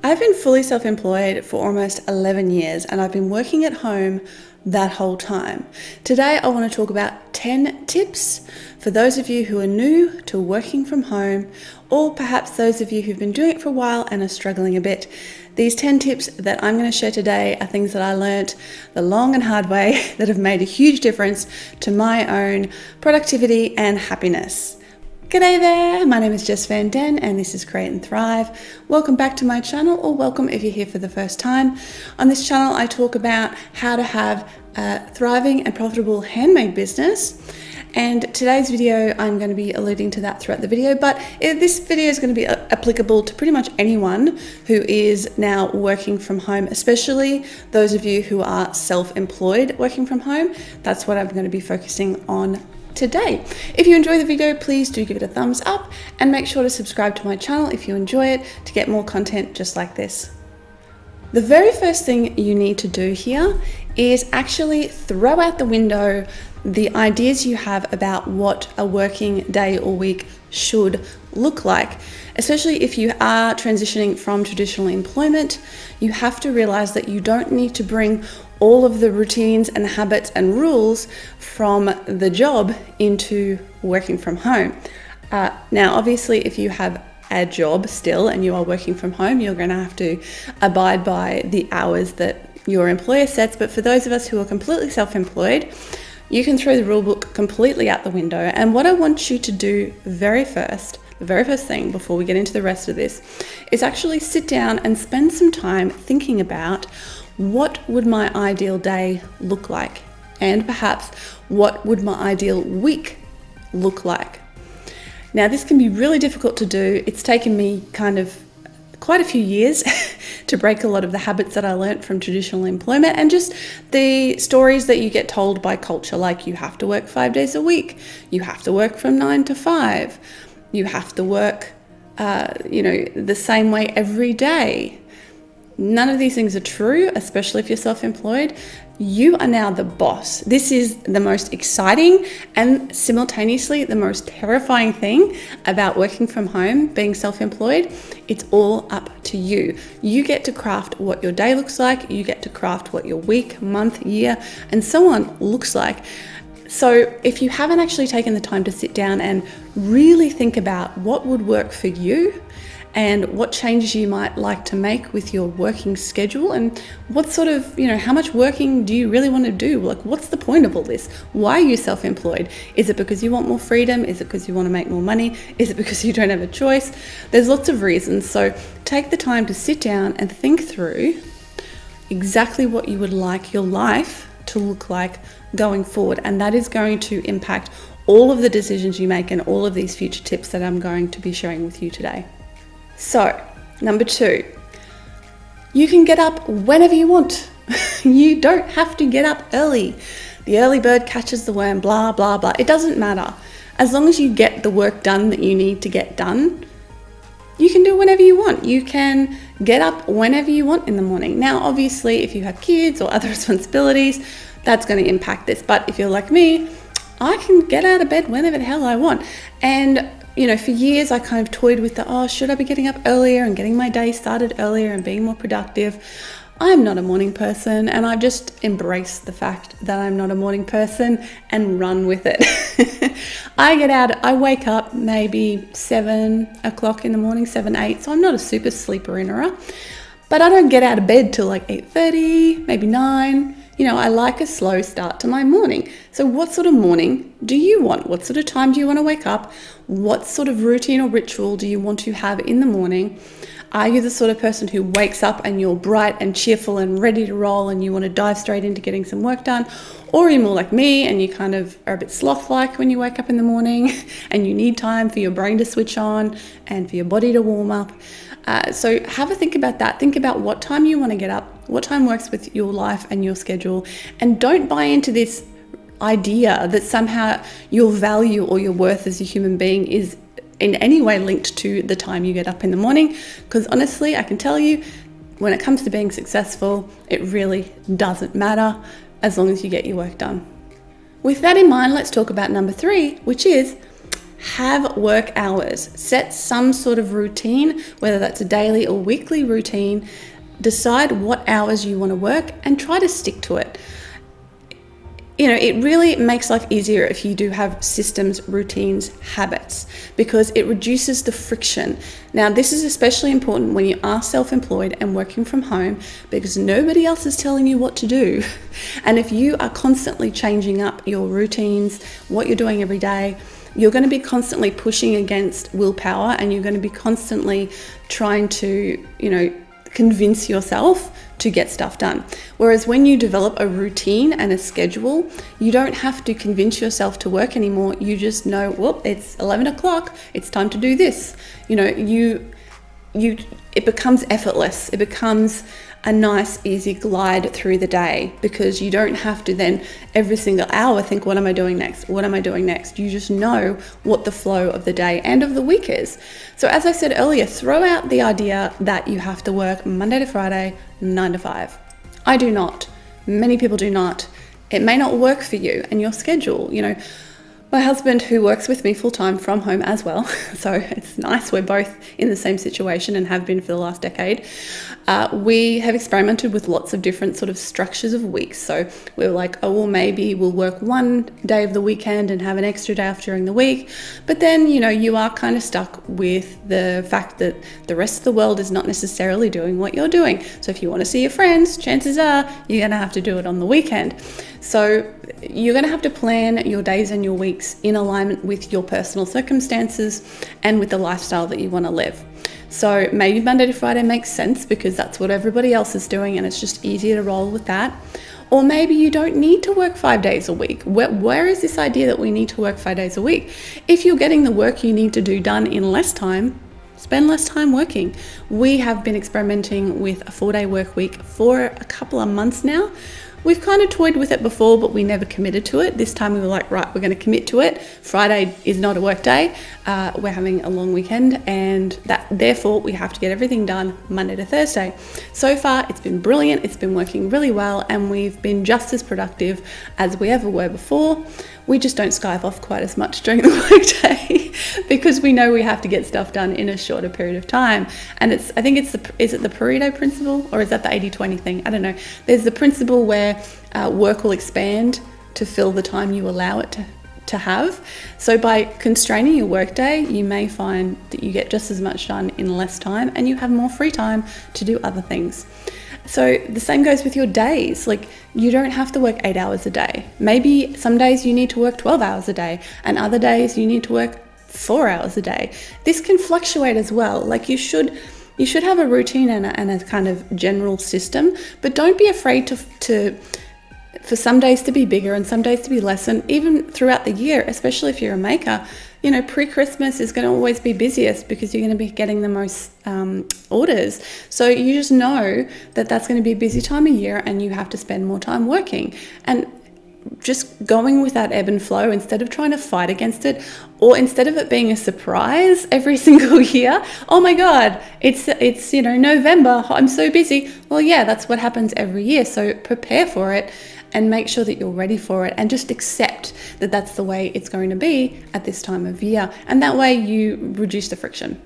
I've been fully self-employed for almost 11 years and I've been working at home that whole time. Today I want to talk about 10 tips for those of you who are new to working from home, or perhaps those of you who've been doing it for a while and are struggling a bit. These 10 tips that I'm going to share today are things that I learnt the long and hard way that have made a huge difference to my own productivity and happiness. G'day there, my name is Jess Van Den and this is Create and Thrive. Welcome back to my channel, or welcome if you're here for the first time. On this channel I talk about how to have a thriving and profitable handmade business. And today's video, I'm going to be alluding to that throughout the video, but this video is going to be applicable to pretty much anyone who is now working from home, especially those of you who are self-employed working from home. That's what I'm going to be focusing on today. If you enjoy the video, please do give it a thumbs up and make sure to subscribe to my channel if you enjoy it to get more content just like this. The very first thing you need to do here is actually throw out the window the ideas you have about what a working day or week should look like. Especially if you are transitioning from traditional employment, you have to realize that you don't need to bring all of the routines and habits and rules from the job into working from home. Now, obviously, if you have a job still and you are working from home, you're going to have to abide by the hours that your employer sets. But for those of us who are completely self-employed, you can throw the rule book completely out the window. And what I want you to do the very first thing before we get into the rest of this is actually sit down and spend some time thinking about what would my ideal day look like, and perhaps what would my ideal week look like. Now, this can be really difficult to do. It's taken me quite a few years to break a lot of the habits that I learned from traditional employment and just the stories that you get told by culture, like you have to work 5 days a week, you have to work from 9 to 5, you have to work the same way every day. None of these things are true, especially if you're self-employed. You are now the boss. This is the most exciting and simultaneously the most terrifying thing about working from home, being self-employed. It's all up to you. You get to craft what your day looks like. You get to craft what your week, month, year, and so on looks like. So if you haven't actually taken the time to sit down and really think about what would work for you, and what changes you might like to make with your working schedule, and what sort of, how much working do you really want to do? Like, what's the point of all this? Why are you self-employed? Is it because you want more freedom? Is it because you want to make more money? Is it because you don't have a choice? There's lots of reasons. So take the time to sit down and think through exactly what you would like your life to look like going forward. And that is going to impact all of the decisions you make and all of these future tips that I'm going to be sharing with you today. So, number 2, you can get up whenever you want. You don't have to get up early. The early bird catches the worm, blah, blah, blah. It doesn't matter. As long as you get the work done that you need to get done, you can do whenever you want. You can get up whenever you want in the morning. Now, obviously, if you have kids or other responsibilities, that's going to impact this. But if you're like me, I can get out of bed whenever the hell I want. And for years I kind of toyed with should I be getting up earlier and getting my day started earlier and being more productive? I'm not a morning person, and I've just embraced the fact that I'm not a morning person and run with it. I wake up maybe 7 o'clock in the morning, 7, 8, so I'm not a super sleeper-innerer, but I don't get out of bed till like 8:30, maybe 9. I like a slow start to my morning. So what sort of morning do you want? What sort of time do you want to wake up? What sort of routine or ritual do you want to have in the morning? Are you the sort of person who wakes up and you're bright and cheerful and ready to roll and you want to dive straight into getting some work done? Or are you more like me and you kind of are a bit sloth-like when you wake up in the morning and you need time for your brain to switch on and for your body to warm up? So have a think about that. Think about what time you want to get up, what time works with your life and your schedule, and don't buy into this idea that somehow your value or your worth as a human being is in any way linked to the time you get up in the morning, because honestly, I can tell you, when it comes to being successful, it really doesn't matter as long as you get your work done. With that in mind, let's talk about number 3, which is have work hours. Set some sort of routine, whether that's a daily or weekly routine. Decide what hours you want to work and try to stick to it. You know, it really makes life easier if you do have systems, routines, habits, because it reduces the friction. Now, this is especially important when you are self-employed and working from home, because nobody else is telling you what to do. And if you are constantly changing up your routines, what you're doing every day, you're going to be constantly pushing against willpower, and you're going to be constantly trying to, you know, convince yourself to get stuff done. Whereas when you develop a routine and a schedule, you don't have to convince yourself to work anymore. You just know, well, it's 11 o'clock, it's time to do this. You know, it becomes effortless. It becomes a nice, easy glide through the day, because you don't have to then every single hour think, what am I doing next? What am I doing next? You just know what the flow of the day and of the week is. So as I said earlier, throw out the idea that you have to work Monday to Friday, 9 to 5. I do not. Many people do not. It may not work for you and your schedule. You know, my husband, who works with me full-time from home as well, so it's nice we're both in the same situation and have been for the last decade. We have experimented with lots of different sort of structures of weeks. So we were like, oh, well, maybe we'll work one day of the weekend and have an extra day off during the week. But then, you know, you are kind of stuck with the fact that the rest of the world is not necessarily doing what you're doing. So if you want to see your friends, chances are you're going to have to do it on the weekend. So you're going to have to plan your days and your weeks in alignment with your personal circumstances and with the lifestyle that you want to live. So maybe Monday to Friday makes sense because that's what everybody else is doing and it's just easier to roll with that. Or maybe you don't need to work 5 days a week. Where is this idea that we need to work 5 days a week? If you're getting the work you need to do done in less time, spend less time working. We have been experimenting with a 4-day work week for a couple of months now. We've kind of toyed with it before, but we never committed to it. This time we were like, right, we're going to commit to it. Friday is not a work day. We're having a long weekend, and therefore we have to get everything done Monday to Thursday. So far, it's been brilliant. It's been working really well, and we've been just as productive as we ever were before. We just don't Skype off quite as much during the workday because we know we have to get stuff done in a shorter period of time. And I think is it the Pareto principle, or is that the 80-20 thing? I don't know. There's the principle where work will expand to fill the time you allow it to have. So by constraining your workday, you may find that you get just as much done in less time and you have more free time to do other things. So the same goes with your days. Like, you don't have to work 8 hours a day. Maybe some days you need to work 12 hours a day and other days you need to work 4 hours a day. This can fluctuate as well. Like, you should have a routine and a kind of general system, but don't be afraid for some days to be bigger and some days to be less. And even throughout the year, especially if you're a maker, you know, pre-Christmas is going to always be busiest because you're going to be getting the most orders. So you just know that that's going to be a busy time of year and you have to spend more time working. And just going with that ebb and flow instead of trying to fight against it, or instead of it being a surprise every single year. Oh my God, it's you know, November, I'm so busy. Well, yeah, that's what happens every year. So prepare for it and make sure that you're ready for it and just accept that that's the way it's going to be at this time of year. And that way you reduce the friction.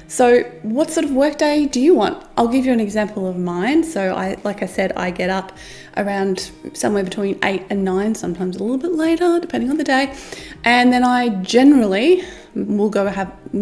So what sort of workday do you want? I'll give you an example of mine. So like I said, I get up around somewhere between 8 and 9, sometimes a little bit later, depending on the day. And then I generally will go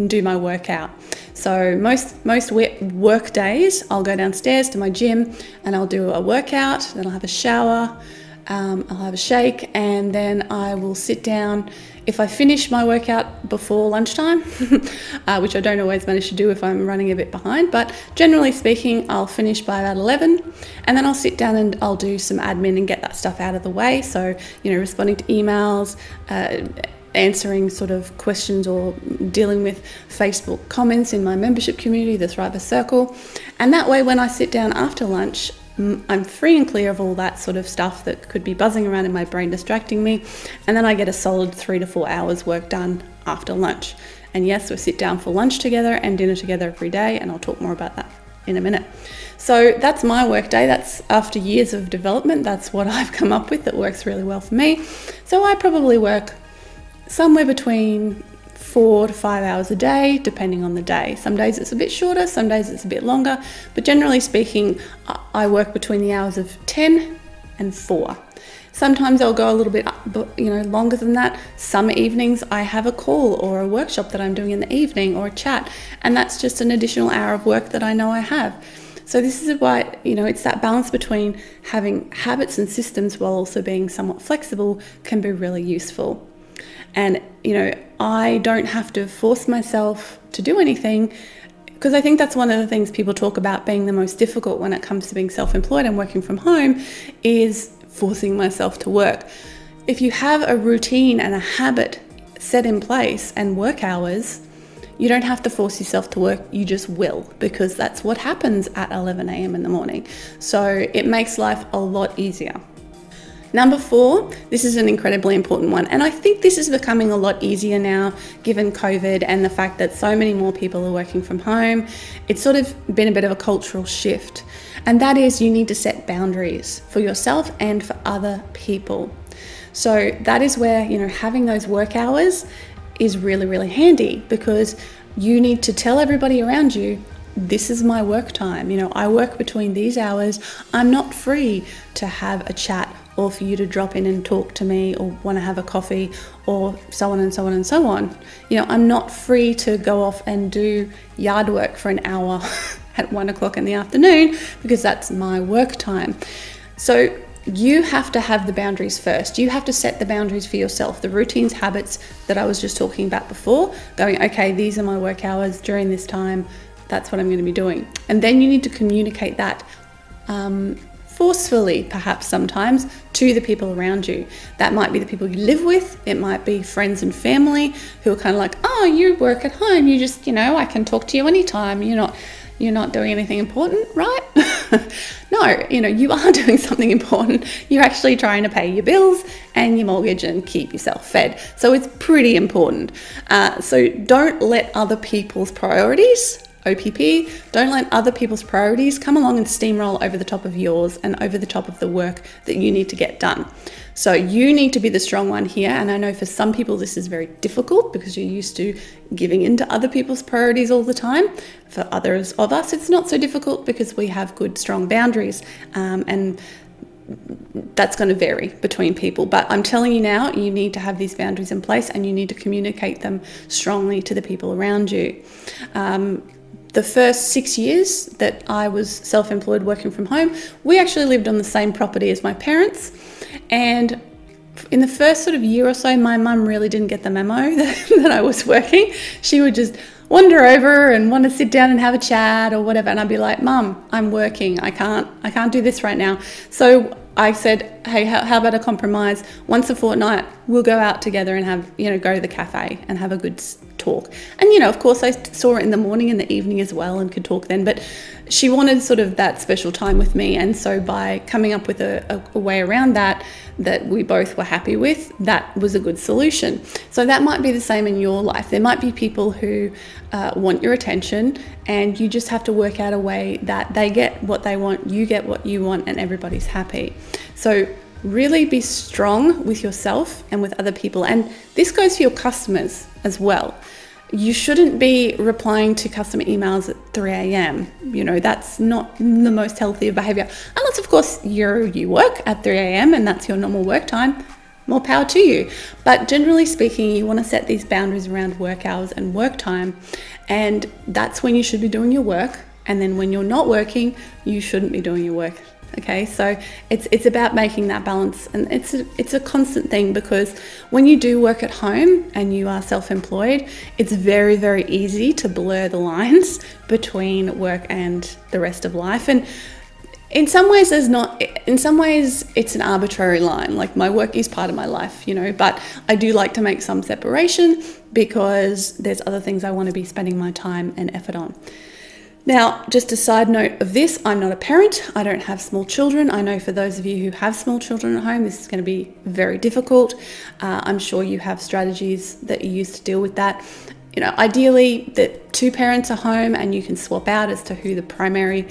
do my workout. So most work days, I'll go downstairs to my gym and I'll do a workout, then I'll have a shower, I'll have a shake, and then I will sit down. If I finish my workout before lunchtime, which I don't always manage to do if I'm running a bit behind, but generally speaking, I'll finish by about 11, and then I'll sit down and I'll do some admin and get that stuff out of the way. So, you know, responding to emails, answering sort of questions or dealing with Facebook comments in my membership community, the Thriver Circle. And that way, when I sit down after lunch, I'm free and clear of all that sort of stuff that could be buzzing around in my brain distracting me, and then I get a solid 3 to 4 hours work done after lunch. And yes, we sit down for lunch together and dinner together every day, and I'll talk more about that in a minute. So that's my work day. That's after years of development. That's what I've come up with that works really well for me. So I probably work somewhere between 4 to 5 hours a day, depending on the day. Some days it's a bit shorter, some days it's a bit longer, but generally speaking, I work between the hours of 10 and 4. Sometimes I'll go a little bit, longer than that. Some evenings I have a call or a workshop that I'm doing in the evening, or a chat, and that's just an additional hour of work that I know I have. So this is why, it's that balance between having habits and systems while also being somewhat flexible can be really useful. And, I don't have to force myself to do anything, because I think that's one of the things people talk about being the most difficult when it comes to being self-employed and working from home, is forcing myself to work. If you have a routine and a habit set in place and work hours, you don't have to force yourself to work, you just will, because that's what happens at 11 a.m. in the morning. So it makes life a lot easier. Number 4, this is an incredibly important one, and I think this is becoming a lot easier now given COVID and the fact that so many more people are working from home. It's sort of been a bit of a cultural shift, and that is you need to set boundaries for yourself and for other people. So that is where, having those work hours is really, really handy, because you need to tell everybody around you, this is my work time. I work between these hours. I'm not free to have a chat, or for you to drop in and talk to me, or want to have a coffee, or so on and so on and so on. I'm not free to go off and do yard work for an hour at 1 o'clock in the afternoon, because that's my work time. So you have to have the boundaries first. You have to set the boundaries for yourself, the routines, habits that I was just talking about before, going, okay, these are my work hours during this time. That's what I'm going to be doing. And then you need to communicate that forcefully, perhaps sometimes, to the people around you. That might be the people you live with. It might be friends and family who are kind of like, oh, you work at home. You just, I can talk to you anytime. You're not doing anything important, right? No, you are doing something important. You're actually trying to pay your bills and your mortgage and keep yourself fed. So it's pretty important. So don't let other people's priorities, OPP, don't let other people's priorities come along and steamroll over the top of yours and over the top of the work that you need to get done. So you need to be the strong one here. And I know for some people this is very difficult, because you're used to giving into other people's priorities all the time. For others of us, it's not so difficult because we have good, strong boundaries. And that's going to vary between people. But I'm telling you now, you need to have these boundaries in place, and you need to communicate them strongly to the people around you. The first 6 years that I was self-employed working from home, we actually lived on the same property as my parents. And in the first sort of year or so, my mum really didn't get the memo that I was working. She would just wander over and want to sit down and have a chat or whatever. And I'd be like, Mum, I'm working. I can't do this right now. So I said, hey, how about a compromise? Once a fortnight, we'll go out together and have, go to the cafe and have a good talk. And, of course, I saw her in the morning and the evening as well and could talk then. But she wanted sort of that special time with me. And so by coming up with a way around that we both were happy with, that was a good solution. So that might be the same in your life. There might be people who want your attention, and you just have to work out a way that they get what they want, you get what you want, and everybody's happy. So really be strong with yourself and with other people. And this goes for your customers as well. You shouldn't be replying to customer emails at 3 a.m. That's not the most healthy of behavior. Unless, of course, you work at 3 a.m. and that's your normal work time. More power to you. But generally speaking, you want to set these boundaries around work hours and work time. And that's when you should be doing your work. And then when you're not working, you shouldn't be doing your work. Okay, so it's about making that balance, and it's a constant thing, because when you do work at home and you are self-employed, it's very, very easy to blur the lines between work and the rest of life. And in some ways it's an arbitrary line. Like, my work is part of my life, but I do like to make some separation, because there's other things I want to be spending my time and effort on. Now, just a side note of this, I'm not a parent. I don't have small children. I know for those of you who have small children at home, this is going to be very difficult. I'm sure you have strategies that you use to deal with that. Ideally, that two parents are home and you can swap out as to who the primary,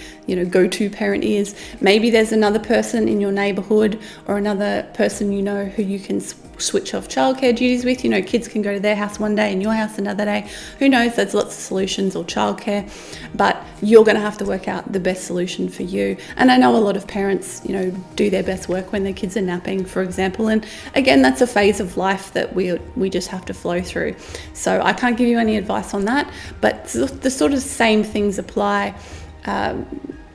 go-to parent is. Maybe there's another person in your neighborhood or another person who you can switch off childcare duties with. Kids can go to their house one day and your house another day. Who knows? There's lots of solutions, or childcare, but you're going to have to work out the best solution for you. And I know a lot of parents, do their best work when their kids are napping, for example. And again, that's a phase of life that we just have to flow through. So I can't give you any advice on that, but the sort of same things apply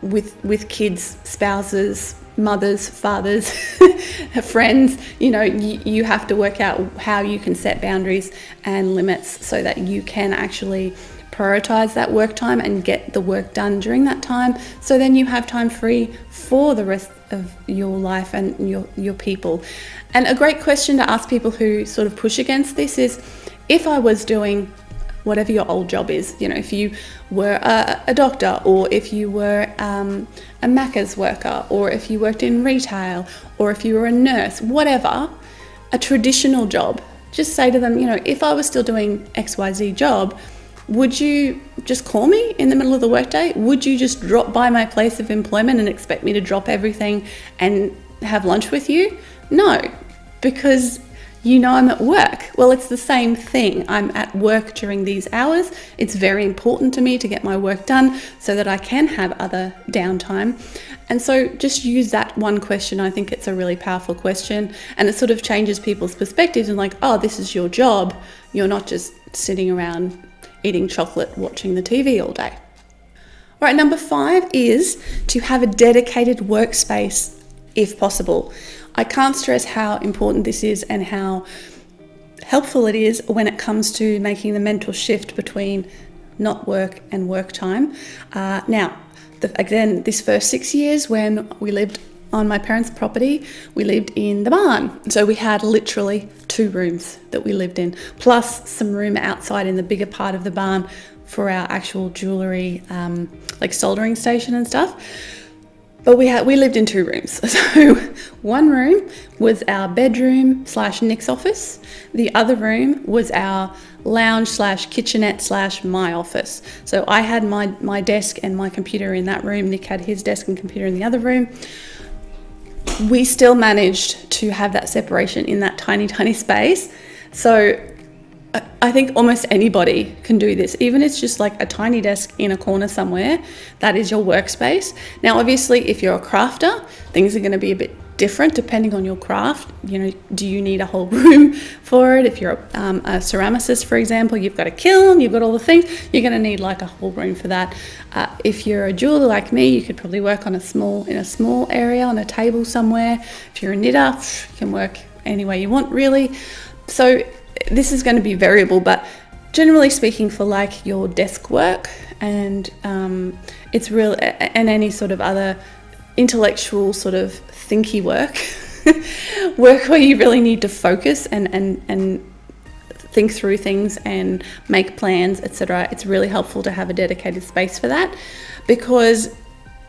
with kids, spouses, mothers, fathers, friends. You have to work out how you can set boundaries and limits so that you can actually prioritize that work time and get the work done during that time, so then you have time free for the rest of your life and your people. And a great question to ask people who sort of push against this is, if I was doing whatever your old job is, if you were a doctor, or if you were a Macca's worker, or if you worked in retail, or if you were a nurse, whatever, a traditional job, just say to them, if I was still doing XYZ job, would you just call me in the middle of the workday? Would you just drop by my place of employment and expect me to drop everything and have lunch with you? No, because I'm at work. Well, it's the same thing. I'm at work during these hours. It's very important to me to get my work done so that I can have other downtime. And so just use that one question. I think it's a really powerful question, and it sort of changes people's perspectives and oh, this is your job. You're not just sitting around eating chocolate, watching the TV all day. All right, number 5 is to have a dedicated workspace if possible. I can't stress how important this is and how helpful it is when it comes to making the mental shift between not work and work time. Again, this first 6 years when we lived on my parents' property, we lived in the barn. So we had literally 2 rooms that we lived in, plus some room outside in the bigger part of the barn for our actual jewellery, like soldering station and stuff. But we lived in 2 rooms. So one room was our bedroom / Nick's office. The other room was our lounge / kitchenette / my office. So I had my desk and my computer in that room. Nick had his desk and computer in the other room. We still managed to have that separation in that tiny, tiny space. So I think almost anybody can do this, even if it's just like a tiny desk in a corner somewhere. That is your workspace. Now, obviously, if you're a crafter, things are going to be a bit different depending on your craft. Do you need a whole room for it? If you're a ceramicist, for example, you've got a kiln, you've got all the things, you're going to need like a whole room for that. If you're a jeweler like me, you could probably work in a small area on a table somewhere. If you're a knitter, you can work any way you want, really. So this is going to be variable, but generally speaking, for like your desk work and it's real, and any sort of other intellectual sort of thinky work where you really need to focus and think through things and make plans, etc. It's really helpful to have a dedicated space for that, because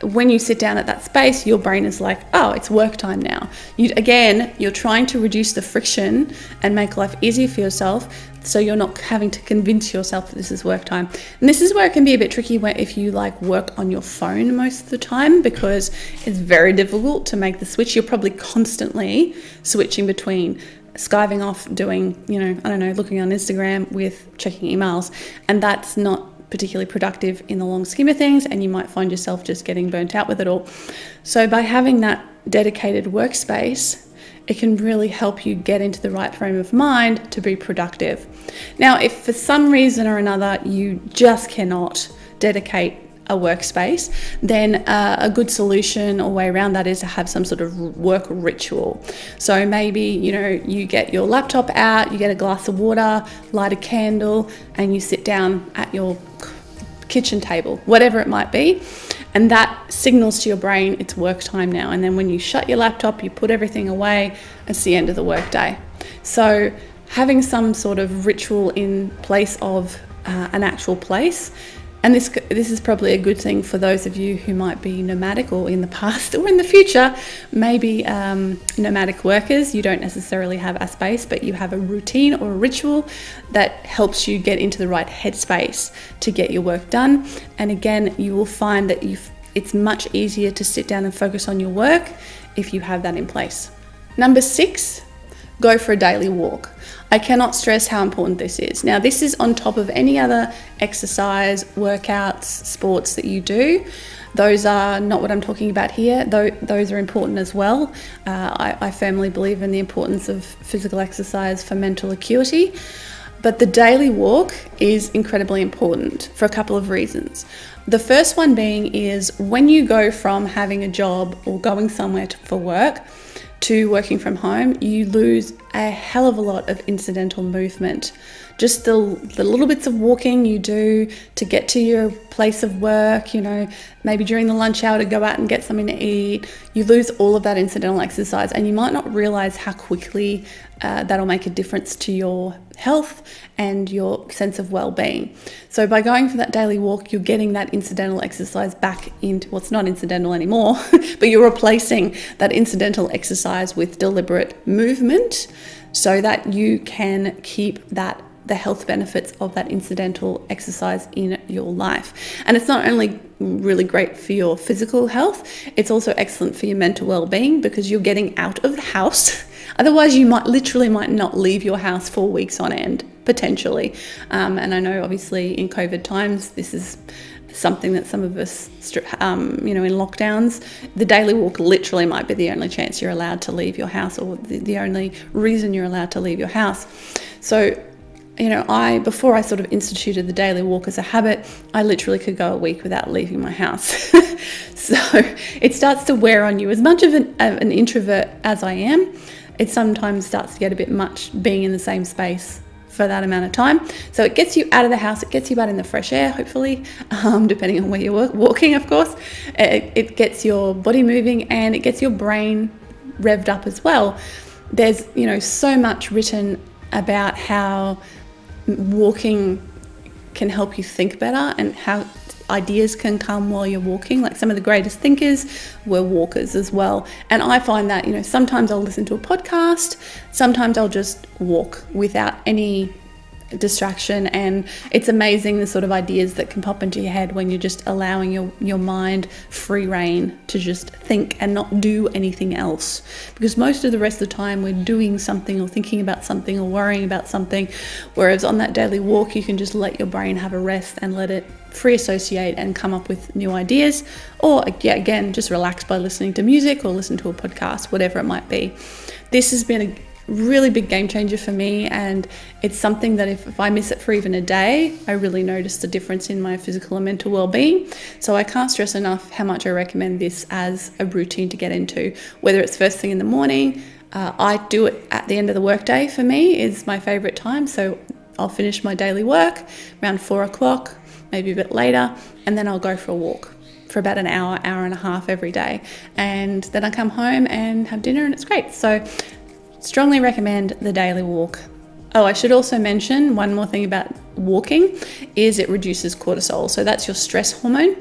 when you sit down at that space, your brain is like, oh, it's work time now. You're trying to reduce the friction and make life easier for yourself, so you're not having to convince yourself that this is work time. And this is where it can be a bit tricky if you work on your phone most of the time, because it's very difficult to make the switch. You're probably constantly switching between skiving off, doing, looking on Instagram with checking emails, and that's not particularly productive in the long scheme of things, and you might find yourself just getting burnt out with it all. So by having that dedicated workspace, it can really help you get into the right frame of mind to be productive. Now, if for some reason or another you just cannot dedicate a workspace, then a good solution or way around that is to have some sort of work ritual. So maybe, you get your laptop out, you get a glass of water, light a candle, and you sit down at your kitchen table, whatever it might be. And that signals to your brain it's work time now. And then when you shut your laptop, you put everything away, it's the end of the workday. So having some sort of ritual in place of an actual place And this is probably a good thing for those of you who might be nomadic, or in the past or in the future, maybe nomadic workers. You don't necessarily have a space, but you have a routine or a ritual that helps you get into the right headspace to get your work done. And again, you will find that it's much easier to sit down and focus on your work if you have that in place. Number 6, go for a daily walk. I cannot stress how important this is. Now, this is on top of any other exercise, workouts, sports that you do. Those are not what I'm talking about here, though those are important as well. I firmly believe in the importance of physical exercise for mental acuity. But the daily walk is incredibly important for a couple of reasons. The first one being is when you go from having a job or going somewhere for work to working from home, you lose a hell of a lot of incidental movement. Just the little bits of walking you do to get to your place of work, maybe during the lunch hour to go out and get something to eat. You lose all of that incidental exercise, and you might not realize how quickly that'll make a difference to your health and your sense of well-being. So by going for that daily walk, you're getting that incidental exercise back into, well, it's not incidental anymore, but you're replacing that incidental exercise with deliberate movement so that you can keep the health benefits of that incidental exercise in your life. And it's not only really great for your physical health, it's also excellent for your mental well-being, because you're getting out of the house. Otherwise, you might not leave your house for weeks on end, potentially. And I know obviously in COVID times, this is something that some of us, in lockdowns, the daily walk literally might be the only chance you're allowed to leave your house, or the only reason you're allowed to leave your house. So, before I sort of instituted the daily walk as a habit, I literally could go a week without leaving my house. So it starts to wear on you. As much of an introvert as I am, it sometimes starts to get a bit much being in the same space for that amount of time. So it gets you out of the house, it gets you out in the fresh air, hopefully, depending on where you're walking, of course. It gets your body moving, and it gets your brain revved up as well. There's, so much written about how walking can help you think better and how ideas can come while you're walking. Like, some of the greatest thinkers were walkers as well. And I find that, sometimes I'll listen to a podcast, sometimes I'll just walk without any distraction, and it's amazing the sort of ideas that can pop into your head when you're just allowing your mind free rein to just think and not do anything else, because most of the rest of the time we're doing something or thinking about something or worrying about something, whereas on that daily walk you can just let your brain have a rest and let it free associate and come up with new ideas, or again just relax by listening to music or listen to a podcast, whatever it might be. This has been a really big game changer for me, and it's something that if I miss it for even a day, I really notice the difference in my physical and mental well-being. So I can't stress enough how much I recommend this as a routine to get into, whether it's first thing in the morning. I do it at the end of the workday. For me is my favorite time, so I'll finish my daily work around 4 o'clock, maybe a bit later, and then I'll go for a walk for about an hour and a half every day, and then I come home and have dinner, and it's great. So strongly recommend the daily walk. Oh, I should also mention one more thing about walking is it reduces cortisol. So that's your stress hormone.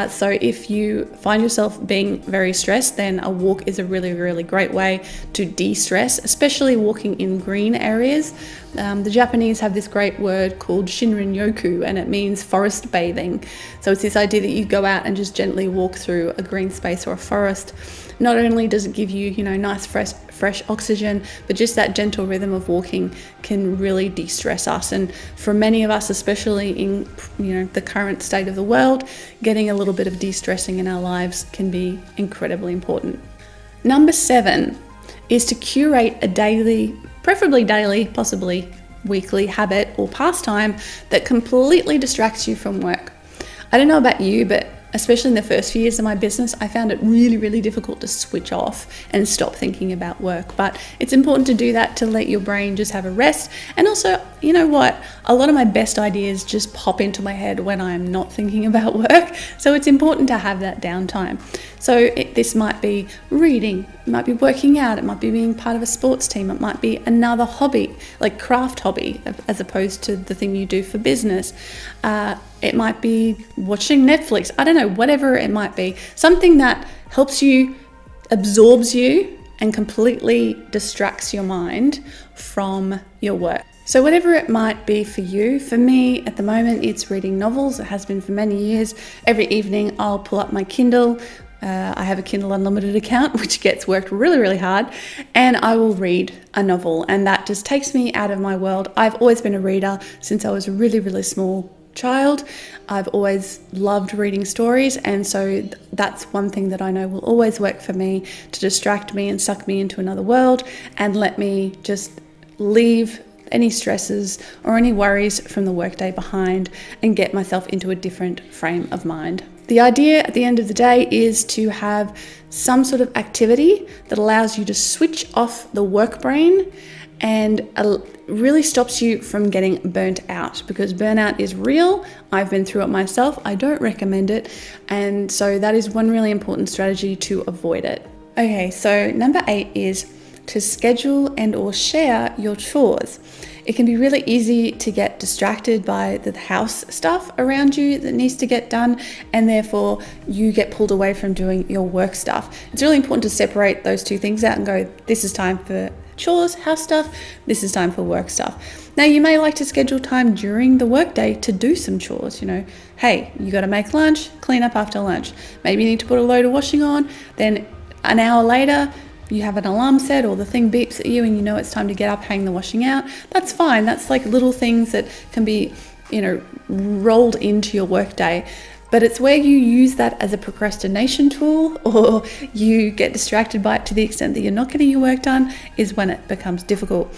So if you find yourself being very stressed, then a walk is a really, really great way to de-stress, especially walking in green areas. The Japanese have this great word called Shinrin-yoku, and it means forest bathing. So it's this idea that you go out and just gently walk through a green space or a forest. Not only does it give you, nice fresh oxygen, but just that gentle rhythm of walking can really de-stress us. And for many of us, especially in the current state of the world, getting a little bit of de-stressing in our lives can be incredibly important. Number 7 is to curate a daily, preferably daily, possibly weekly habit or pastime that completely distracts you from work. I don't know about you, but especially in the first few years of my business, I found it really, really difficult to switch off and stop thinking about work. But it's important to do that to let your brain just have a rest. And also, you know what? A lot of my best ideas just pop into my head when I'm not thinking about work. So it's important to have that downtime. So this might be reading, it might be working out, it might be being part of a sports team, it might be another hobby, like craft hobby, as opposed to the thing you do for business. It might be watching Netflix. I don't know, whatever it might be. Something that helps you, absorbs you, and completely distracts your mind from your work. So whatever it might be for you, for me at the moment it's reading novels. It has been for many years. Every evening I'll pull up my Kindle. I have a Kindle Unlimited account, which gets worked really, really hard, and I will read a novel, and that just takes me out of my world. I've always been a reader since I was a really, really small child. I've always loved reading stories, and so that's one thing that I know will always work for me to distract me and suck me into another world and let me just leave any stresses or any worries from the workday behind and get myself into a different frame of mind. The idea at the end of the day is to have some sort of activity that allows you to switch off the work brain and really stops you from getting burnt out, because burnout is real. I've been through it myself. I don't recommend it. And so that is one really important strategy to avoid it. Okay, so number 8 is to schedule and or share your chores. It can be really easy to get distracted by the house stuff around you that needs to get done, and therefore you get pulled away from doing your work stuff. It's really important to separate those two things out and go, this is time for chores, house stuff, this is time for work stuff. Now you may like to schedule time during the workday to do some chores. You know, hey, you got to make lunch, clean up after lunch. Maybe you need to put a load of washing on, then an hour later you have an alarm set or the thing beeps at you and you know it's time to get up, hang the washing out. That's fine. That's like little things that can be, you know, rolled into your workday. But it's where you use that as a procrastination tool, or you get distracted by it to the extent that you're not getting your work done, is when it becomes difficult.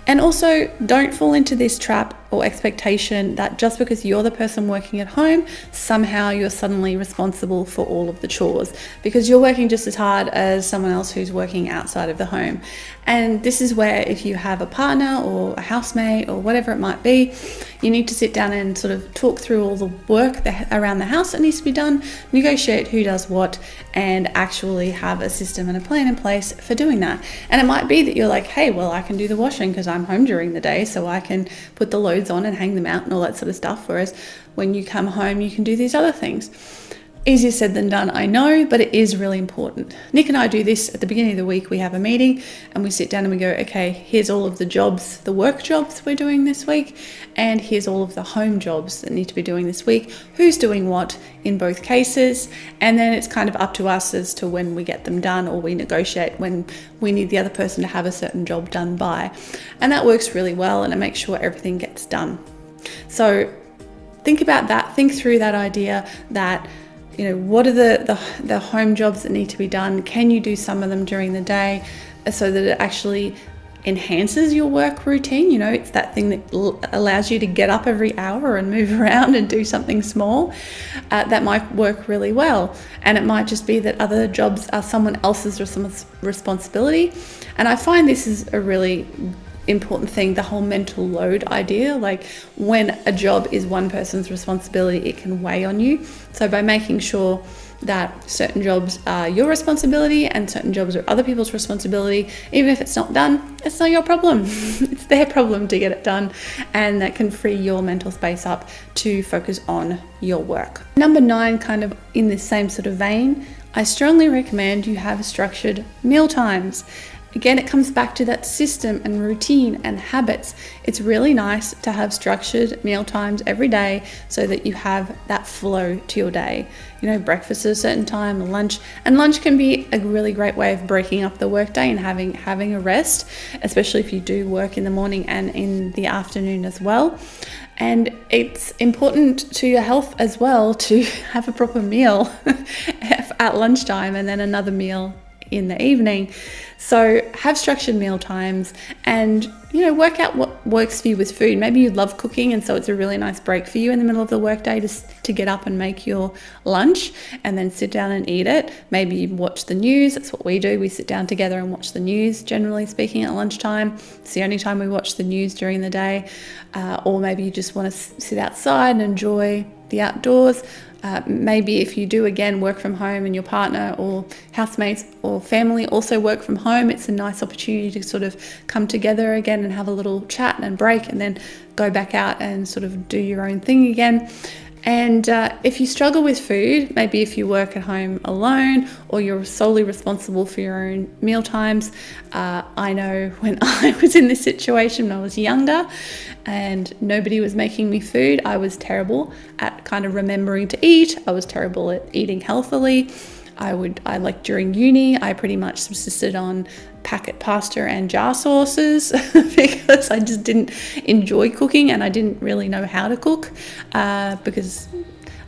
And also, don't fall into this trap or expectation that just because you're the person working at home, somehow you're suddenly responsible for all of the chores, because you're working just as hard as someone else who's working outside of the home. And this is where, if you have a partner or a housemate or whatever it might be, you need to sit down and sort of talk through all the work around the house that needs to be done, negotiate who does what, and actually have a system and a plan in place for doing that. And it might be that you're like, hey, well, I can do the washing because I'm home during the day, so I can put the loads on and hang them out and all that sort of stuff. Whereas when you come home, you can do these other things. Easier said than done, I know, but it is really important. Nick and I do this at the beginning of the week. We have a meeting and we sit down and we go, okay, here's all of the jobs, the work jobs we're doing this week, and here's all of the home jobs that need to be doing this week, who's doing what in both cases, and then it's kind of up to us as to when we get them done, or we negotiate when we need the other person to have a certain job done by. And that works really well, and it makes sure everything gets done. So think about that, think through that idea that, you know, what are the home jobs that need to be done? Can you do some of them during the day so that it actually enhances your work routine? You know, it's that thing that allows you to get up every hour and move around and do something small. That might work really well. And it might just be that other jobs are someone else's responsibility. And I find this is a really important thing, the whole mental load idea. Like, when a job is one person's responsibility, it can weigh on you. So by making sure that certain jobs are your responsibility and certain jobs are other people's responsibility, even if it's not done, it's not your problem. It's their problem to get it done, and that can free your mental space up to focus on your work. Number 9, kind of in the same sort of vein, I strongly recommend you have structured meal times. Again, it comes back to that system and routine and habits. It's really nice to have structured meal times every day so that you have that flow to your day. You know, breakfast at a certain time, lunch, and lunch can be a really great way of breaking up the workday and having a rest, especially if you do work in the morning and in the afternoon as well. And it's important to your health as well to have a proper meal at lunchtime and then another meal in the evening. So have structured meal times and, work out what works for you with food. Maybe you love cooking, and so it's a really nice break for you in the middle of the workday to get up and make your lunch and then sit down and eat it. Maybe you watch the news. That's what we do. We sit down together and watch the news, generally speaking, at lunchtime. It's the only time we watch the news during the day. Or maybe you just want to sit outside and enjoy the outdoors. Maybe if you do, again, work from home and your partner or housemates or family also work from home, it's a nice opportunity to sort of come together again and have a little chat and break and then go back out and sort of do your own thing again. And if you struggle with food, maybe if you work at home alone or you're solely responsible for your own meal times, I know when I was in this situation when I was younger and nobody was making me food, I was terrible at kind of remembering to eat. I was terrible at eating healthily. During uni, I pretty much subsisted on packet pasta and jar sauces because I just didn't enjoy cooking and I didn't really know how to cook because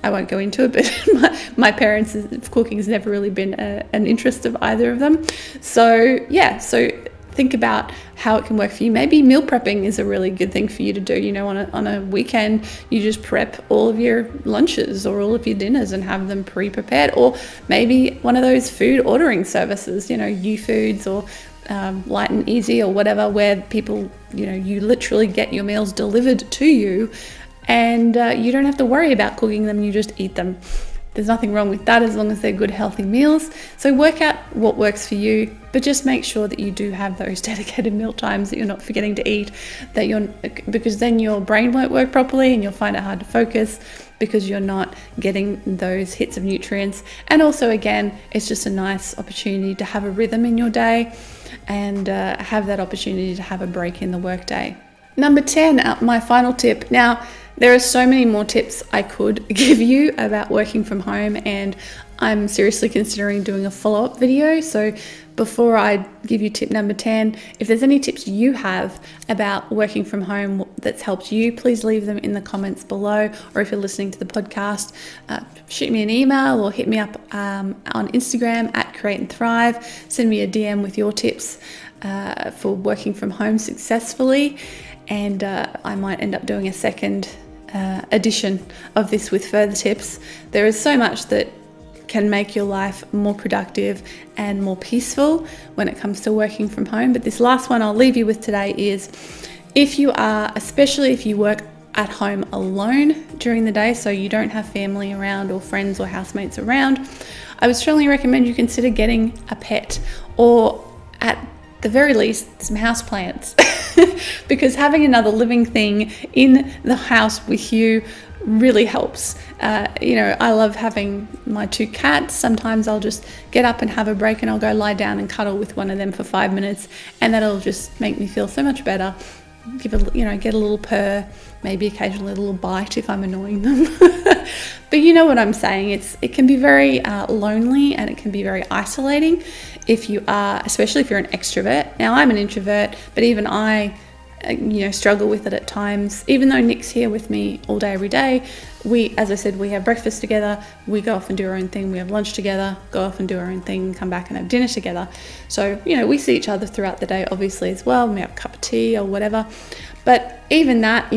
I won't go into it, but my parents' cooking has never really been an interest of either of them. So think about how it can work for you. Maybe meal prepping is a really good thing for you to do. On a weekend, you just prep all of your lunches or all of your dinners and have them pre-prepared. Or maybe one of those food ordering services, YouFoods or Light and Easy or whatever, where people, you literally get your meals delivered to you and you don't have to worry about cooking them, you just eat them. There's nothing wrong with that as long as they're good, healthy meals. So work out what works for you, but just make sure that you do have those dedicated meal times, that you're not forgetting to eat, because then your brain won't work properly and you'll find it hard to focus because you're not getting those hits of nutrients. And also, again, it's just a nice opportunity to have a rhythm in your day and have that opportunity to have a break in the workday. Number 10, my final tip. Now, there are so many more tips I could give you about working from home, and I'm seriously considering doing a follow-up video. So before I give you tip number 10, if there's any tips you have about working from home that's helped you, please leave them in the comments below. Or if you're listening to the podcast, shoot me an email or hit me up on Instagram at Create and Thrive. Send me a DM with your tips for working from home successfully. And I might end up doing a second edition of this with further tips. There is so much that can make your life more productive and more peaceful when it comes to working from home. But this last one I'll leave you with today is, especially if you work at home alone during the day, so you don't have family around or friends or housemates around, I would strongly recommend you consider getting a pet, or at the very least some houseplants. Because having another living thing in the house with you really helps. I love having my 2 cats. Sometimes I'll just get up and have a break and I'll go lie down and cuddle with one of them for 5 minutes, and that'll just make me feel so much better. Get a little purr, maybe occasionally a little bite if I'm annoying them. But you know what I'm saying. It can be very lonely, and it can be very isolating especially if you're an extrovert. Now, I'm an introvert, but even I struggle with it at times. Even though Nick's here with me all day, every day, as I said, we have breakfast together, we go off and do our own thing, we have lunch together, go off and do our own thing, come back and have dinner together. So, we see each other throughout the day, obviously, as well. We have a cup of tea or whatever. But even that,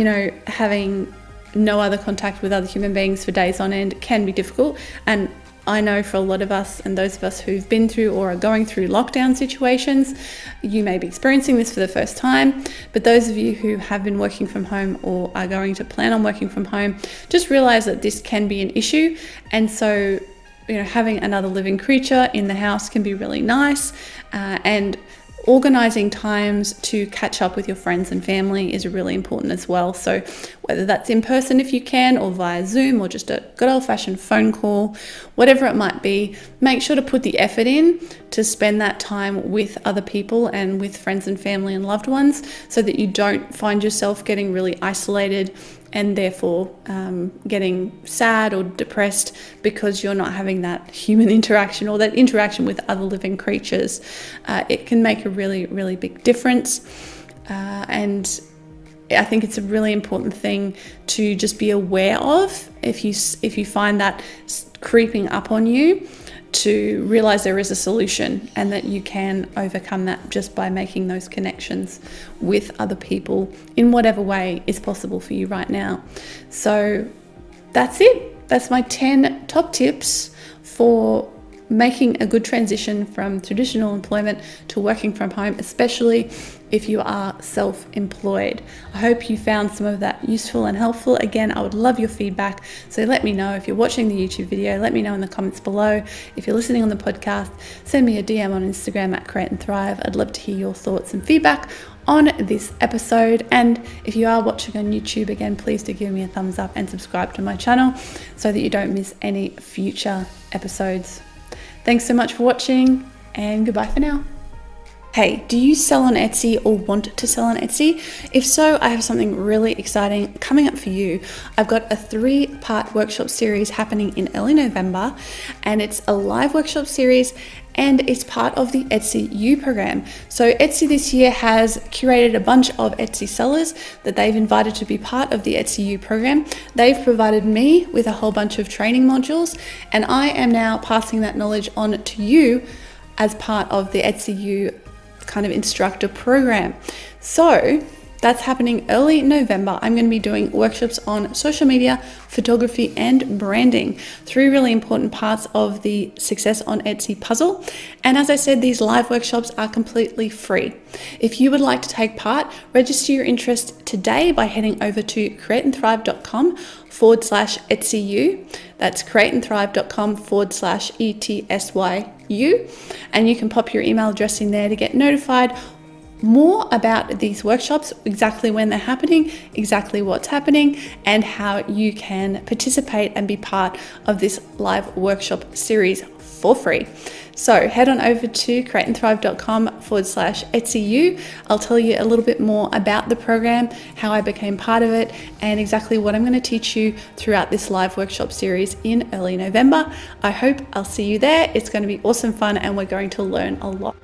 having no other contact with other human beings for days on end can be difficult. And I know for a lot of us, and those of us who've been through or are going through lockdown situations, you may be experiencing this for the first time. But those of you who have been working from home or are going to plan on working from home, just realize that this can be an issue. And so, having another living creature in the house can be really nice. And organizing times to catch up with your friends and family is really important as well. So whether that's in person if you can, or via Zoom, or just a good old-fashioned phone call, whatever it might be, make sure to put the effort in to spend that time with other people and with friends and family and loved ones, so that you don't find yourself getting really isolated and therefore getting sad or depressed because you're not having that human interaction or that interaction with other living creatures. It can make a really, really big difference. And I think it's a really important thing to just be aware of if you find that creeping up on you. to realize there is a solution and that you can overcome that just by making those connections with other people in whatever way is possible for you right now. So that's it. That's my 10 top tips for making a good transition from traditional employment to working from home, especially if you are self-employed. I hope you found some of that useful and helpful. Again, I would love your feedback. So let me know if you're watching the YouTube video, let me know in the comments below. If you're listening on the podcast, send me a DM on Instagram at Create and Thrive. I'd love to hear your thoughts and feedback on this episode. And if you are watching on YouTube, again, please do give me a thumbs up and subscribe to my channel so that you don't miss any future episodes. Thanks so much for watching, and goodbye for now. Hey, do you sell on Etsy or want to sell on Etsy? If so, I have something really exciting coming up for you. I've got a 3-part workshop series happening in early November, and it's a live workshop series and it's part of the Etsy U program. So Etsy this year has curated a bunch of Etsy sellers that they've invited to be part of the Etsy U program. They've provided me with a whole bunch of training modules, and I am now passing that knowledge on to you as part of the Etsy U kind of instructor program. So that's happening early November. I'm going to be doing workshops on social media, photography, and branding, 3 really important parts of the Success on Etsy puzzle. And as I said, these live workshops are completely free. If you would like to take part, register your interest today by heading over to createandthrive.com/EtsyU. That's createandthrive.com/ETSYU. And you can pop your email address in there to get notified more about these workshops, exactly when they're happening, exactly what's happening, and how you can participate and be part of this live workshop series for free. So head on over to createandthrive.com/EtsyU. I'll tell you a little bit more about the program, how I became part of it, and exactly what I'm going to teach you throughout this live workshop series in early November. I hope I'll see you there. It's going to be awesome fun, and we're going to learn a lot.